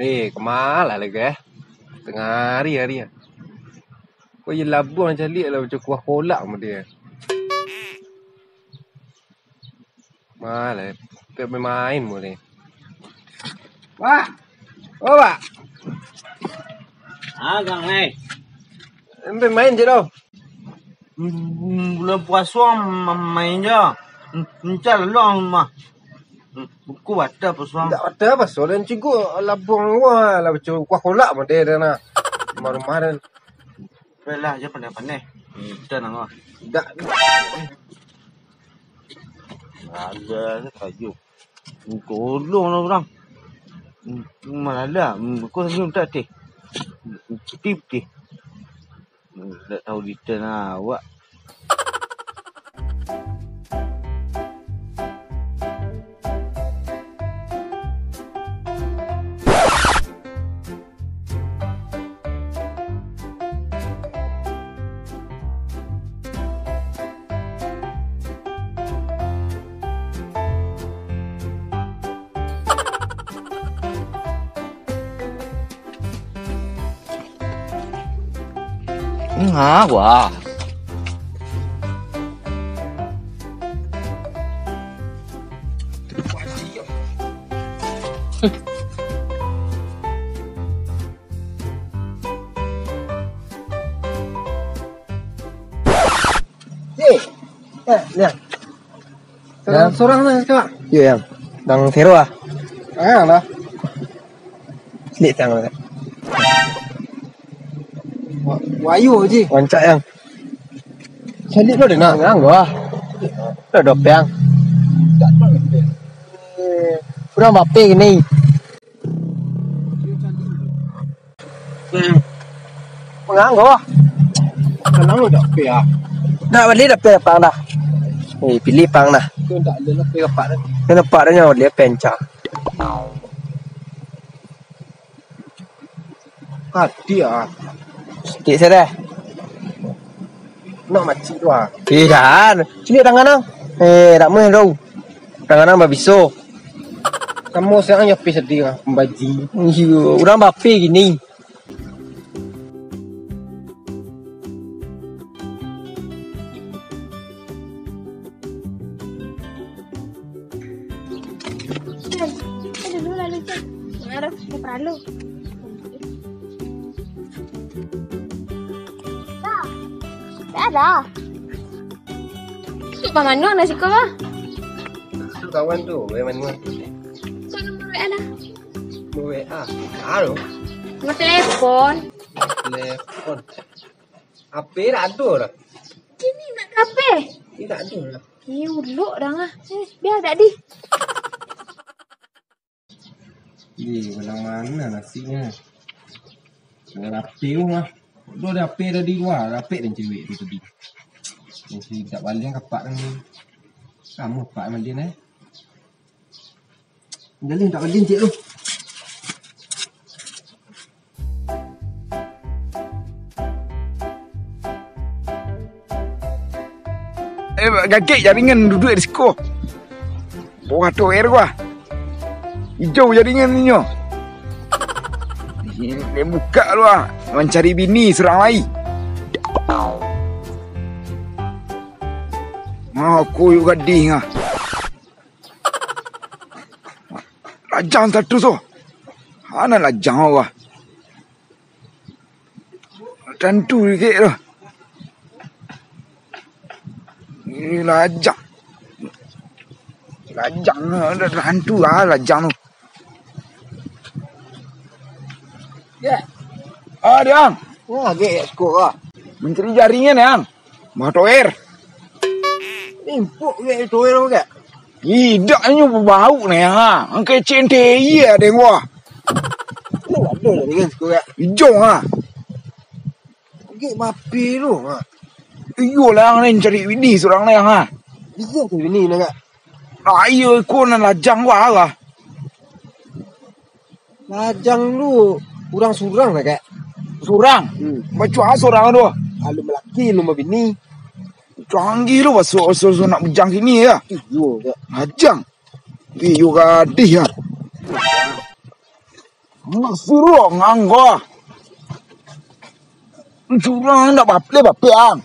Kemalah lagi tengah hari. Kau je labuan calik lah macam kuah kolak sama dia. Malah, pergi main boleh. Pak. Oh, Pak. Gang ni. Pergi main je tau. Bulan puasa main je. Encah long mah. Buku baca puasa. Tak ada apa so dan cikgu labuan gua lah macam kuah kolak sama dia dah nak. Rumah dan. Belah je pandai-pandai. Kita nak. Tak. Ada kayu. Tolong lah orang. Malah ada. Kau senyum tak teh. Putih. Tak tahu detail lah awak. Hả quả Lihat. Seorang lah cakap. Iya yang Bang Vero ah Lah. Selit tangan Wayu je. Wancak yang Selit lo dengar. Ngang gua Udah dopeng Kurang bape gini Ngang gua Kenapa lo tak pay ah? Dah balik dah pay pang dah pilih pang dah Kau tak ada nak pay kapak dah. Kena nampak dah nyawa dia pencak Hati ah. Sikit saya dah Nak macik tu ah. Tidak Sini tangan nang tak main tau Tangan nang babiso Kamu sekarang yang pay sedih ah. Pembaji. Orang bape gini Dulu lalu cek. Ada perlu. Tak ada. Pak Manu nasi kau bah? Tu kawan tu, mana? Kau nombor WA lah. WA. Halo. Nombor telefon. Telepon. HP tak ada dah. Kini nak kape. Tak ada dah. Ni uluk dah ngah. Biar tak di. Belang mana nasinya? Dengan api tu mah. Dia ada api dah di luar. Api dan cewek tu tadi. Mesti tak balik kapak kan. Kamu kapak sama dia ni. Jalin tak balik cik tu. Gagik jaringan duduk di sekolah. Bawa tu air gua. Hijau jaringan ni nyo. Dia buka lu ah. Mencari bini serang lain. Aku juga gading ah. Lajang satu so. Mana lajang awak? Tentu ke tu. Ini lajang. Lajang ada hantu ah lajang tu. Ya. Diang. Wah, gek skor ah. Mencari jaringan yang. Bawa air. Impuk gek tu air gek. Tidak nyu bau ni ha. Angke cente iya deng wah. Ni ada jaringan skor gek. Hijau ha. Gek mapi tu ha. Iyo lah ni cari bini seorang ni ha. Bisa tu bini nak gek. Ayo ko na lajang wah lah. Lajang lu kurang surang lah gek. Surang. Macam surang tu. Alu melaki lu bini. Canggih lu so nak bujang sini ya. Iyo gek. Lajang. Iyo gadih ya. Mak suruh nganggo. Curang nak bape ang.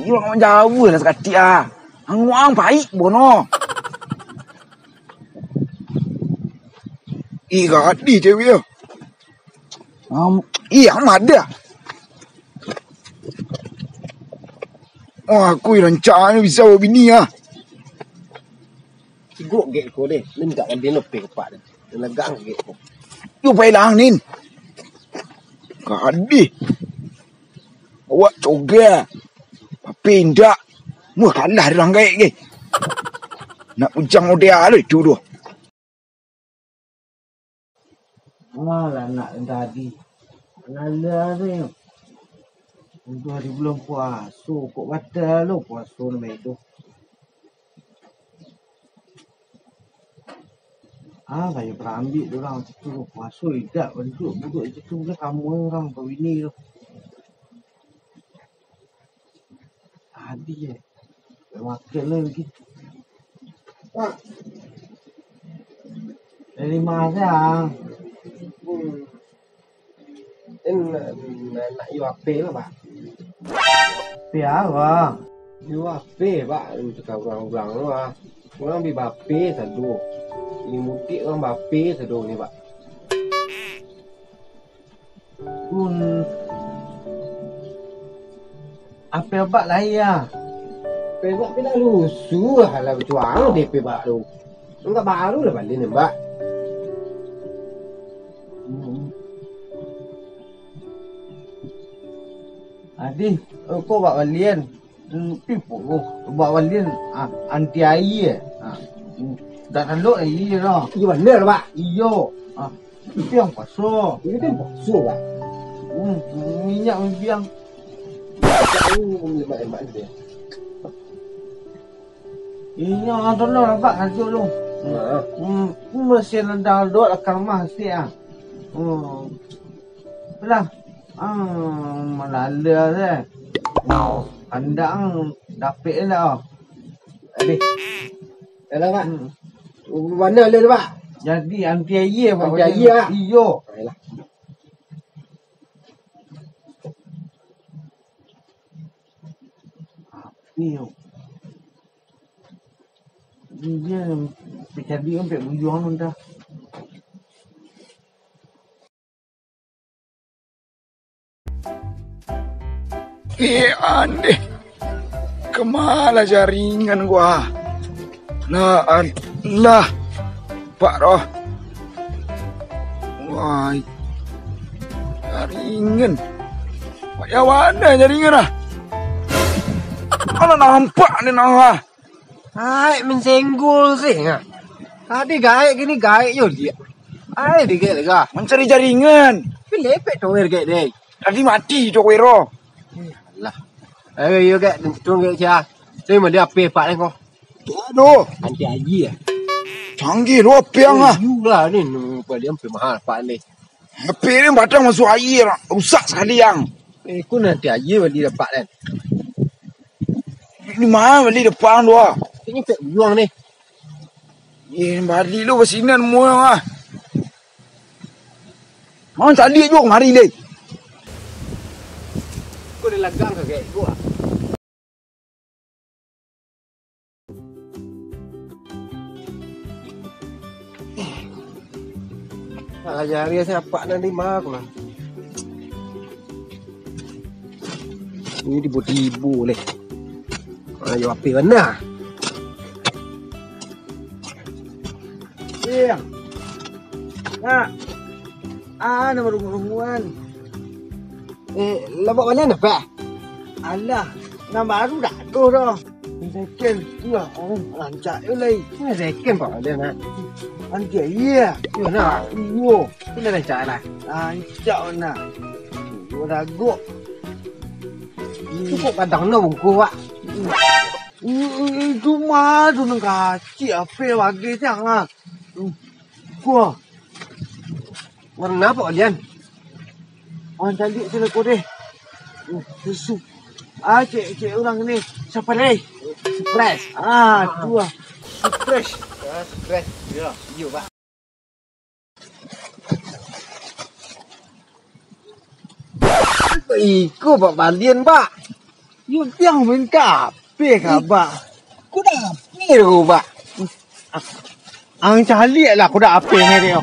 Orang Jawa lah sekati ah. Ang baik bono. Gadi cewek ya. Ang ada. Aku rencana bisa bawa bini ah. Sigok gek ko deh. Nendak kan dia lepe kepak dia. Dia legang gek ko. You pay lang nin. Gadi. Awak coga. Pindah. Mu kalah dia orang gek ke. Nak ujang dia ada itu tu. Alah nak tadi. Alah ni. Untuk hari bulan puasa. Kok batal lo puasa ni tu. Banyak berambil orang situ puasa tidak duduk situ ke kamu orang bini tu. Tadi makan lagi. Dari mana? Nak you apa lah pak? Apa apa? You apa pak? You cakap orang-orang tu ah. Orang bi bape satu. Ini mutik orang bape satu ni pak. Apa abak lah ya? Pebak pina lusuh lah berjuang deh pebak tu. Enggak baru lah balik ni mbak. Adi, kau bawa walian. Tipu kau bawa walian anti air. Dah lalu air lah. Iya benar pak. Iyo. Itu yang pasal. Ini kan bokso pak. Minyak biang. Jauh lemak-lemak dia. Iya, ada lah pak hasil lu. Mesin dah dua akan masih ah. Belah. Malala deh. Pandang dapet lah. Adik. Yalah pak. Mana le pak? Jadi anti air pak. Anti air ah. Iyo. Yalah. Iyo. Dia jadi sampai berjuang dah. Ande. Kemana jaringan gua? Lah. Pak roh. Wah. Jaringan. Pak ya mana jaringan ah? Mana nampak ni nah. Hai mensenggol sih ah. Tadi gaek gini gaek yo dia. Ai dia lega. Mencari jaringan. Lepek tower gaek deh. Tadi mati cowero. Lah. Yo gaek tung gaek cia. Saya mau dia apa pak ni kau? Aduh. Anti aji ah. Canggih lu apa yang ah? You lah ni apa dia sampai mahal pak ni. Apa ni batang masuk air. Rusak sekali yang. Ku nanti aji beli dapat kan. Di mana beli depan tu ah? Ini pek buang ni. Balik lu kesinan semua ah. Mau tadi juga mari deh. Kau dah lagang ke kayak gua? Nak jari siapa nanti mak lah. Ini dibu-dibu leh. Ayo api mana? Iya. Nak. Nama rumah-rumahan. Labak mana nak pak? Alah, nama baru dah tu dah. Second tu lah. Lancar je lagi. Ini second pak dia nak. Anti iya. You nak? Iyo. Ini dah cara. Lancar nak. Iyo ragu. Cukup kadang nak bungku pak. Itu mah tu nak kacik apa bagi siang ah. Gua. Warna apa kalian? Orang cantik sila kau deh. Susu. Cik orang ni. Siapa ni? Surprise. Tu lah. Stres. Stres. Ya, yuk Pak. Ikut Pak Balian Pak. Yuk tiang main kape kah Pak? Kau dah api tu Pak. Ang cari lah aku dah apa ni dia.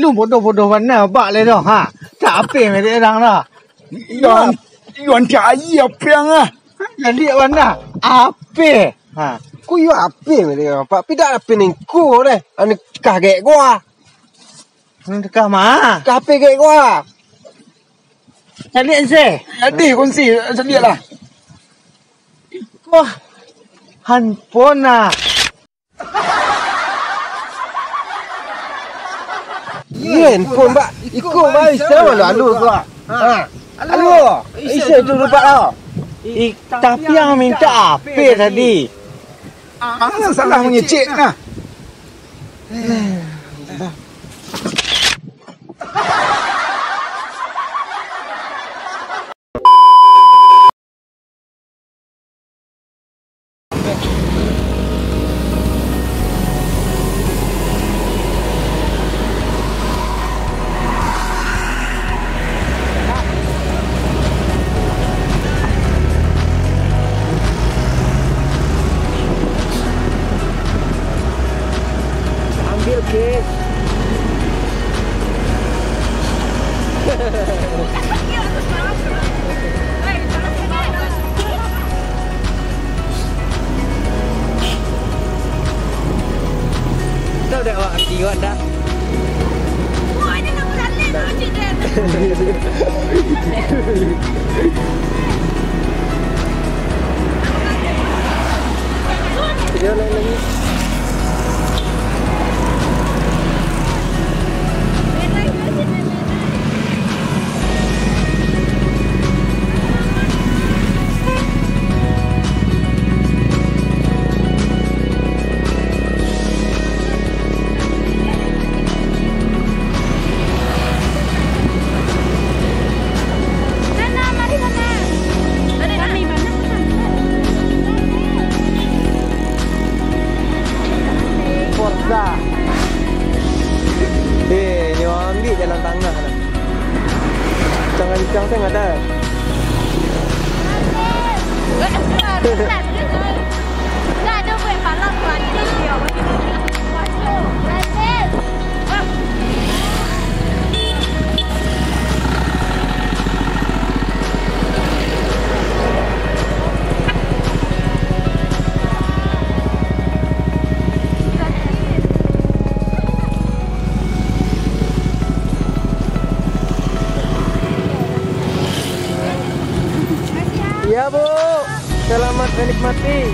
Lu bodoh-bodoh mana Pak le dah. Ha. Tak apa ni dia orang dah. Yuan cari apa yang ah? Jadi mana? Apa? Ha. Kau you api ni Pak. Tapi dah api ni kau deh. Ane kaget gua. Nak kah mah? Kape kaget gua. Cari se. Jadi kunci saya lah. Wah. Handphone ah. Handphone Pak. Ikut Pak. Isa lalu gua. Ha. Lalu. Isa tu lupa lah. Tapi yang minta apa tadi? Salah mengecek nah. Ambil kes. Tahu dah awak hati awak dah. Dia lain lagi. Forza. Ni orang ambil jalan tengah dah. Kencang-kencang sangat dah. Dah ada buat malam lagi dia. Masuk. Rasis. Ya Bu, selamat menikmati.